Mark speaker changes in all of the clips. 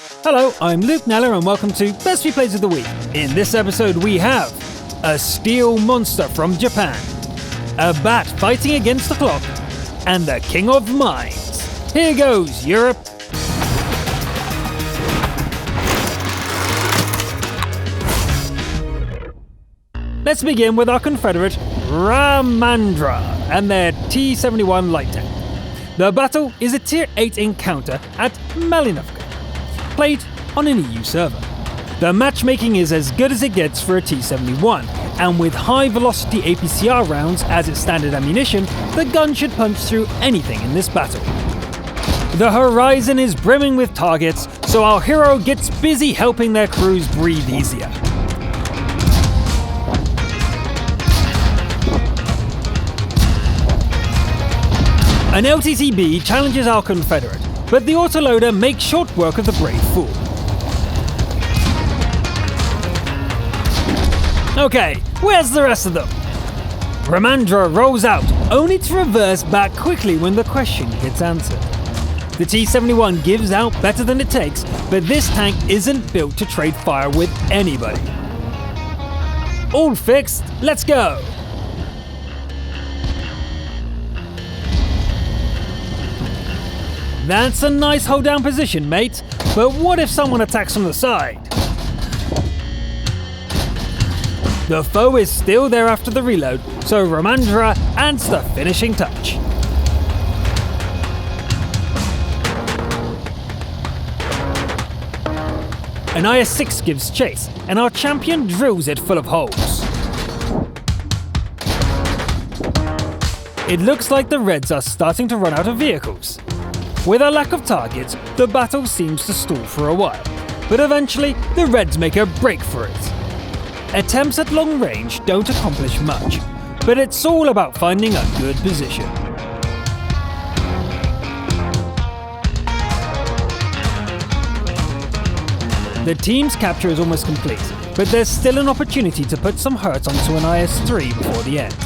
Speaker 1: Hello, I'm Luke Neller and welcome to Best Replays of the Week. In this episode we have a steel monster from Japan, a bat fighting against the clock, and the King of Mines. Here goes, Europe! Let's begin with our Confederate Ramandra and their T-71 light tank. The battle is a Tier 8 encounter at Malinovka, played on an EU server. The matchmaking is as good as it gets for a T-71, and with high-velocity APCR rounds as its standard ammunition, the gun should punch through anything in this battle. The horizon is brimming with targets, so our hero gets busy helping their crews breathe easier. An LTTB challenges our Confederate, but the autoloader makes short work of the brave fool. Okay, where's the rest of them? Ramandra rolls out, only to reverse back quickly when the question gets answered. The T-71 gives out better than it takes, but this tank isn't built to trade fire with anybody. All fixed, let's go! That's a nice hold down position, mate, but what if someone attacks from the side? The foe is still there after the reload, so Ramandra adds the finishing touch. An IS-6 gives chase, and our champion drills it full of holes. It looks like the Reds are starting to run out of vehicles. With a lack of targets, the battle seems to stall for a while, but eventually the Reds make a break for it. Attempts at long range don't accomplish much, but it's all about finding a good position. The team's capture is almost complete, but there's still an opportunity to put some hurt onto an IS-3 before the end.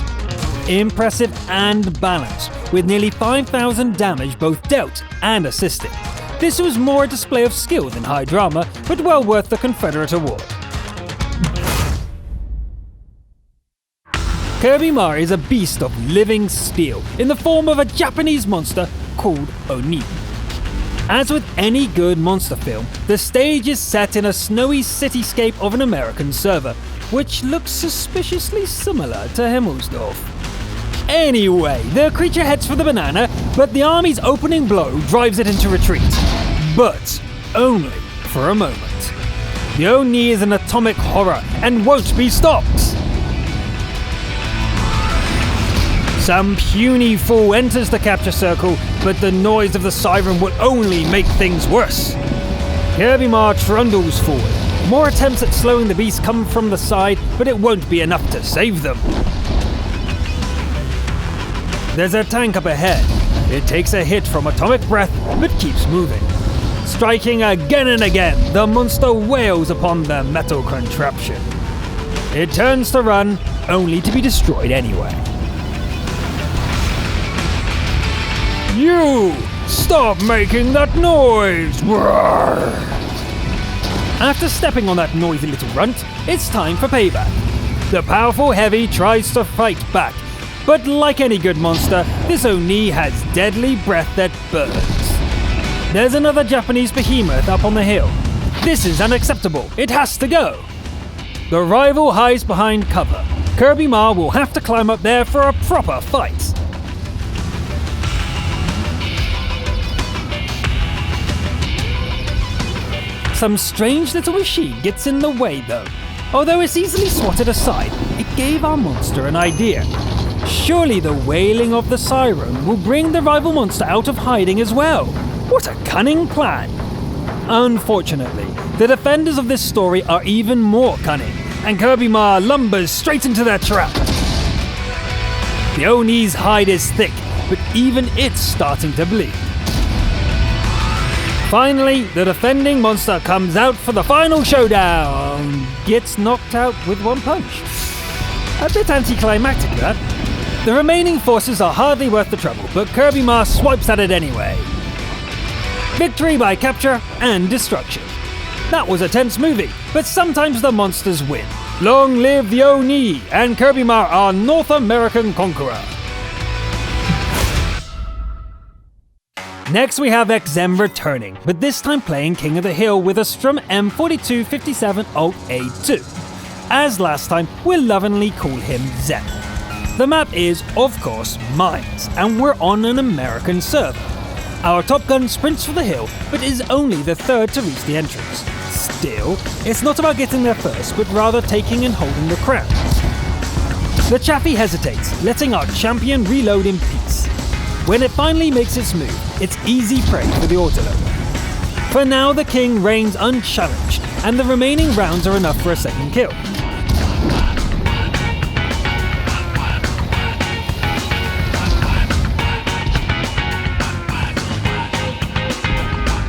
Speaker 1: Impressive and balanced, with nearly 5,000 damage both dealt and assisted. This was more a display of skill than high drama, but well worth the Confederate award. Kirby Mar is a beast of living steel in the form of a Japanese monster called Oni. As with any good monster film, the stage is set in a snowy cityscape of an American server, which looks suspiciously similar to Himmelsdorf. Anyway, the creature heads for the banana, but the army's opening blow drives it into retreat. But only for a moment. The Oni is an atomic horror and won't be stopped. Some puny fool enters the capture circle, but the noise of the siren will only make things worse. Kirby Mar trundles forward. More attempts at slowing the beast come from the side, but it won't be enough to save them. There's a tank up ahead. It takes a hit from atomic breath, but keeps moving. Striking again and again, the monster wails upon the metal contraption. It turns to run, only to be destroyed anyway. You! Stop making that noise! Roar! After stepping on that noisy little runt, it's time for payback. The powerful Heavy tries to fight back, but like any good monster, this Oni has deadly breath that burns. There's another Japanese behemoth up on the hill. This is unacceptable. It has to go. The rival hides behind cover. Kirby Mar will have to climb up there for a proper fight. Some strange little machine gets in the way though. Although it's easily swatted aside, it gave our monster an idea. Surely the wailing of the siren will bring the rival monster out of hiding as well. What a cunning plan! Unfortunately, the defenders of this story are even more cunning, and Kirby Mar lumbers straight into their trap. The Oni's hide is thick, but even it's starting to bleed. Finally, the defending monster comes out for the final showdown. Gets knocked out with one punch. A bit anticlimactic, that. The remaining forces are hardly worth the trouble, but Kirby Mar swipes at it anyway. Victory by capture and destruction. That was a tense movie, but sometimes the monsters win. Long live the Oni and Kirby Mar, our North American conqueror. Next we have XM returning, but this time playing King of the Hill with a Strum M4257 Alt A2. As last time, we'll lovingly call him Zep. The map is, of course, Mines, and we're on an American server. Our Top Gun sprints for the hill, but is only the third to reach the entrance. Still, it's not about getting there first, but rather taking and holding the crown. The Chaffee hesitates, letting our champion reload in peace. When it finally makes its move, it's easy prey for the autoloader. For now, the king reigns unchallenged, and the remaining rounds are enough for a second kill.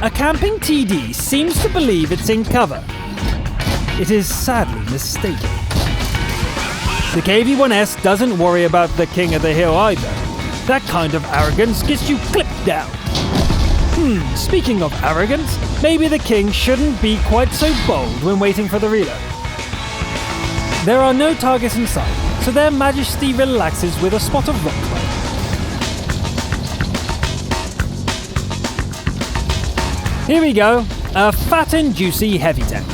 Speaker 1: A camping TD seems to believe it's in cover. It is sadly mistaken. The KV-1S doesn't worry about the King of the Hill either. That kind of arrogance gets you clipped down. Speaking of arrogance, maybe the king shouldn't be quite so bold when waiting for the reload. There are no targets in sight, so their majesty relaxes with a spot of rock climb. Here we go, a fat and juicy heavy tank.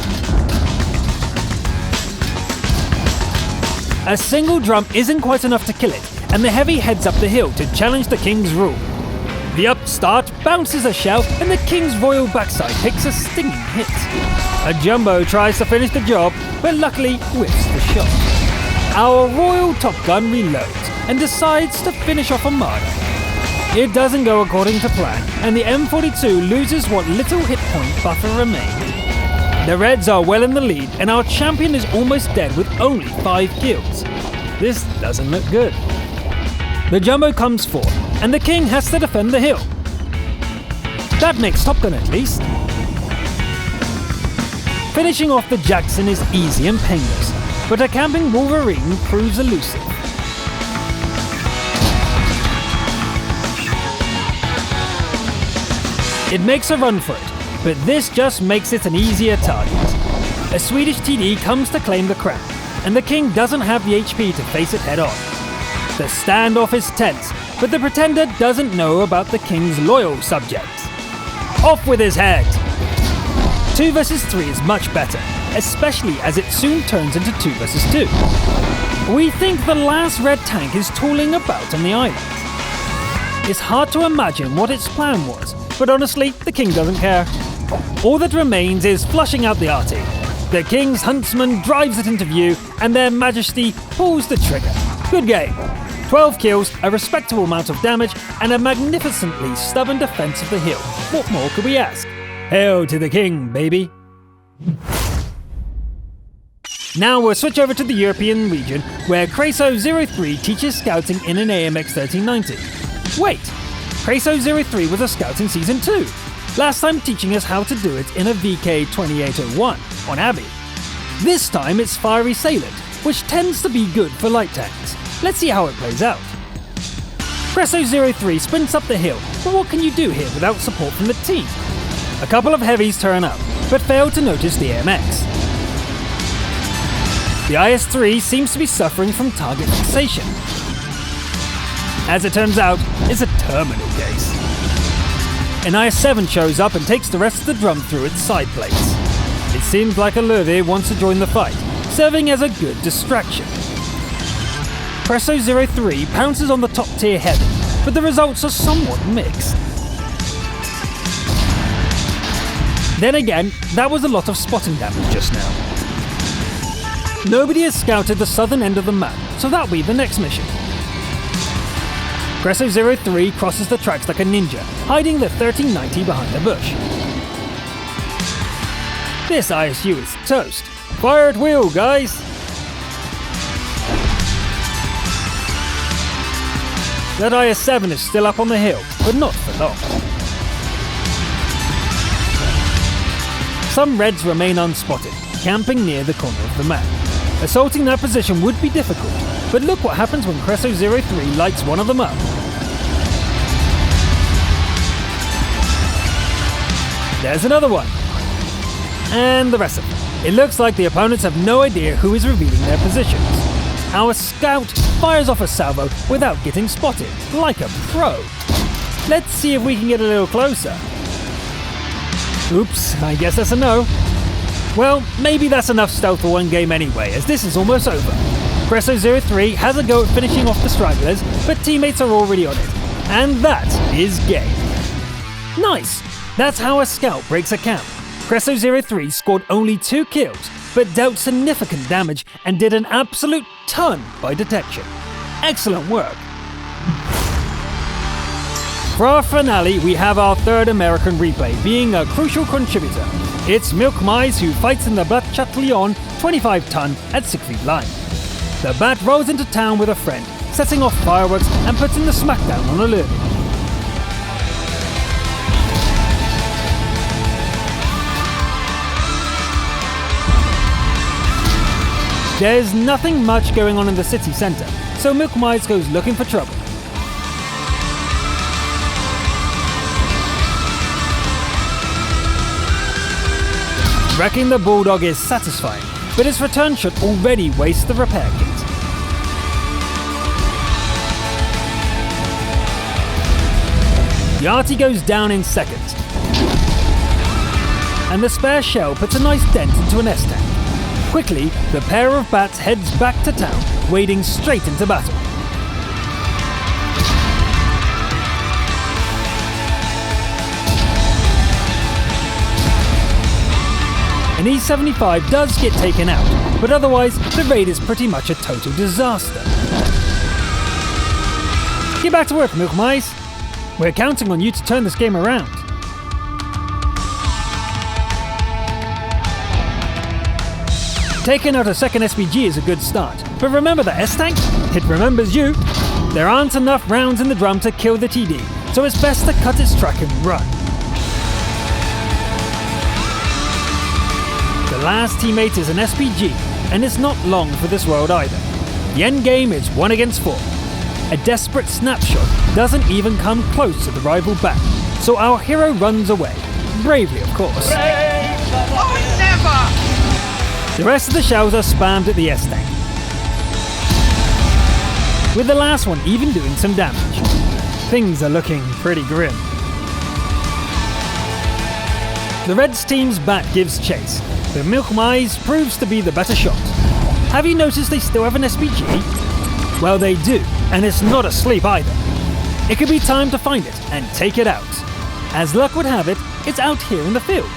Speaker 1: A single drum isn't quite enough to kill it, and the heavy heads up the hill to challenge the king's rule. The upstart bounces a shell, and the king's royal backside takes a stinging hit. A jumbo tries to finish the job, but luckily whiffs the shot. Our royal Top Gun reloads, and decides to finish off Armada. It doesn't go according to plan, and the M42 loses what little hit point buffer remained. The Reds are well in the lead, and our champion is almost dead with only 5 kills. This doesn't look good. The jumbo comes forth, and the king has to defend the hill. That makes Top Gun at least. Finishing off the Jackson is easy and painless, but a camping Wolverine proves elusive. It makes a run for it, but this just makes it an easier target. A Swedish TD comes to claim the crown, and the king doesn't have the HP to face it head on. The standoff is tense, but the pretender doesn't know about the king's loyal subjects. Off with his head! 2 versus 3 is much better, especially as it soon turns into 2 versus 2. We think the last red tank is tooling about on the island. It's hard to imagine what its plan was, but honestly, the king doesn't care. All that remains is flushing out the arty. The king's huntsman drives it into view, and their majesty pulls the trigger. Good game. 12 kills, a respectable amount of damage, and a magnificently stubborn defense of the hill. What more could we ask? Hail to the king, baby. Now we'll switch over to the European region, where Craso03 teaches scouting in an AMX 1390. Wait, Craso03 was a scout in Season 2, last time teaching us how to do it in a VK2801 on Abbey. This time it's Fiery Assailant, which tends to be good for light tanks. Let's see how it plays out. Craso03 sprints up the hill, but what can you do here without support from the team? A couple of heavies turn up, but fail to notice the AMX. The IS-3 seems to be suffering from target fixation. As it turns out, it's a terminal case. An IS-7 shows up and takes the rest of the drum through its side plates. It seems like a Löwe wants to join the fight, serving as a good distraction. Craso03 pounces on the top tier heavy, but the results are somewhat mixed. Then again, that was a lot of spotting damage just now. Nobody has scouted the southern end of the map, so that'll be the next mission. Craso03 crosses the tracks like a ninja, hiding the 1390 behind a bush. This ISU is toast. Fire at will, guys! That IS-7 is still up on the hill, but not for long. Some Reds remain unspotted, camping near the corner of the map. Assaulting that position would be difficult, but look what happens when Craso03 lights one of them up. There's another one. And the rest of them. It looks like the opponents have no idea who is revealing their positions. Our scout fires off a salvo without getting spotted, like a pro. Let's see if we can get a little closer. Oops, I guess that's a no. Well, maybe that's enough stealth for one game anyway, as this is almost over. Cresso03 has a go at finishing off the stragglers, but teammates are already on it. And that is game. Nice! That's how a scout breaks a camp. Cresso03 scored only 2 kills, but dealt significant damage and did an absolute ton by detection. Excellent work! For our finale, we have our third American replay, being a crucial contributor. It's Milk Mize who fights in the Bat Chatillon 25-ton at 6 feet line. The Bat rolls into town with a friend, setting off fireworks and putting the smackdown on Allure. There's nothing much going on in the city centre, so Milk Mize goes looking for trouble. Wrecking the Bulldog is satisfying, but its return shot already wastes the repair kit. Yati goes down in seconds, and the spare shell puts a nice dent into an S-tank. Quickly, the pair of bats heads back to town, wading straight into battle. An E-75 does get taken out, but otherwise the raid is pretty much a total disaster. Get back to work, Milk Mize. We're counting on you to turn this game around. Taking out a second SPG is a good start, but remember the S-Tank? It remembers you. There aren't enough rounds in the drum to kill the TD, so it's best to cut its track and run. The last teammate is an SPG, and it's not long for this world either. The endgame is 1 against 4. A desperate snapshot doesn't even come close to the rival bat, so our hero runs away. Bravely, of course. The rest of the shells are spammed at the S-Tank, with the last one even doing some damage. Things are looking pretty grim. The Reds team's bat gives chase, but Milk Mize proves to be the better shot. Have you noticed they still have an SPG? Well, they do, and it's not asleep either. It could be time to find it and take it out. As luck would have it, it's out here in the field.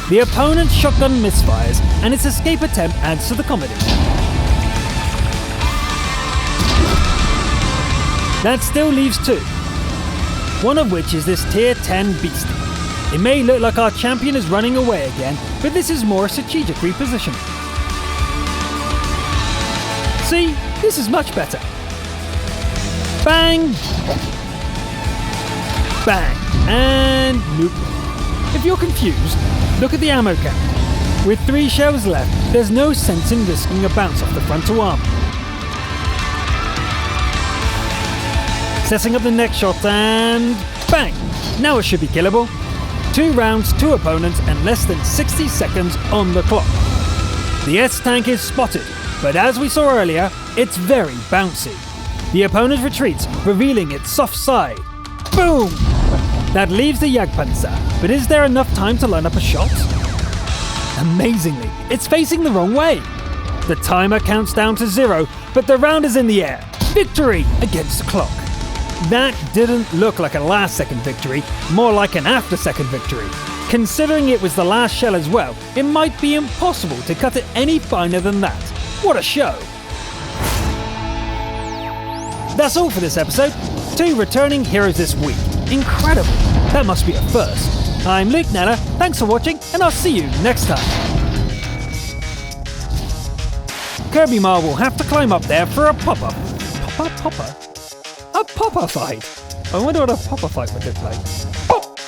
Speaker 1: The opponent's shotgun misfires, and its escape attempt adds to the comedy. That still leaves 2. One of which is this tier 10 beastie. It may look like our champion is running away again, but this is more strategic repositioning. See, this is much better. Bang! Bang! And nope. If you're confused, look at the ammo count. With 3 shells left, there's no sense in risking a bounce off the frontal armor. Setting up the next shot and bang! Now it should be killable. 2 rounds, 2 opponents, and less than 60 seconds on the clock. The S-Tank is spotted, but as we saw earlier, it's very bouncy. The opponent retreats, revealing its soft side. Boom! That leaves the Jagdpanzer, but is there enough time to line up a shot? Amazingly, it's facing the wrong way. The timer counts down to 0, but the round is in the air. Victory against the clock. That didn't look like a last-second victory, more like an after-second victory. Considering it was the last shell as well, it might be impossible to cut it any finer than that. What a show! That's all for this episode. 2 returning heroes this week. Incredible! That must be a first. I'm Luke Nella, thanks for watching, and I'll see you next time. Kirby Mar will have to climb up there for a pop-up. Pop-up? A popper fight? I wonder what a popper fight would look like. Pop!